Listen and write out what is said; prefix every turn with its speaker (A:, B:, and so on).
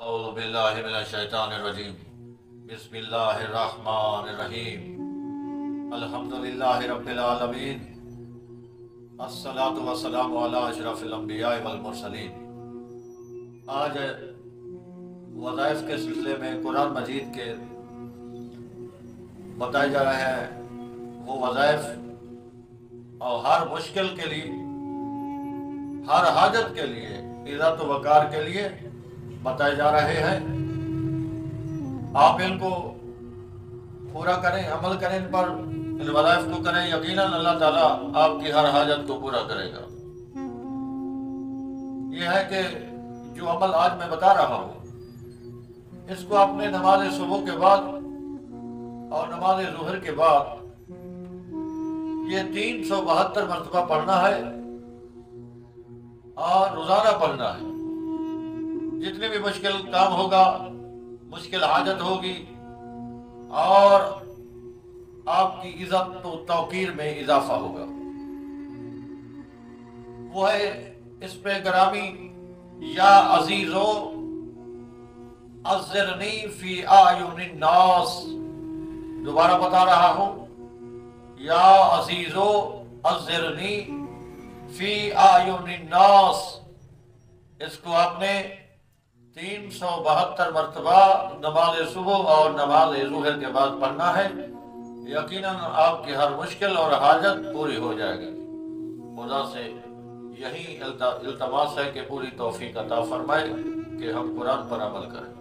A: اعوذ باللہ من الشیطان الرجیم بسم اللہ الرحمن الرحیم الحمدللہ رب العالمین الصلاۃ والسلام علی اشرف الانبیاء والمرسلین۔ آج وظائف کے سلسلے میں قرآن مجید کے بتائے جا رہے ہیں وہ وظائف، اور ہر مشکل کے لیے، ہر حاجت کے لیے، عزت و وقار کے لیے بتائے جا رہے ہیں۔ آپ ان کو پورا کریں، عمل کریں، ان پر، ان وظائف کو کریں، یقیناً اللہ تعالیٰ آپ کی ہر حاجت کو پورا کرے گا۔ یہ ہے کہ جو عمل آج میں بتا رہا ہوں، اس کو اپنے نماز صبح کے بعد اور نماز ظہر کے بعد یہ 372 مرتبہ پڑھنا ہے اور روزانہ پڑھنا ہے۔ جتنے بھی مشکل کام ہوگا، مشکل حاجت ہوگی، اور آپ کی عزت و توقیر میں اضافہ ہوگا، وہ ہے اس پہ گرامی یا عزیزو عذرنی فی اعین الناس۔ دوبارہ بتا رہا ہوں، یا عزیزو عذرنی فی اعین الناس۔ اس کو آپ نے 372 مرتبہ نماز صبح اور نماز ظہر کے بعد پڑھنا ہے۔ یقیناً آپ کی ہر مشکل اور حاجت پوری ہو جائے گی۔ خدا سے یہی التماس ہے کہ پوری توفیق عطا فرمائے کہ ہم قرآن پر عمل کریں۔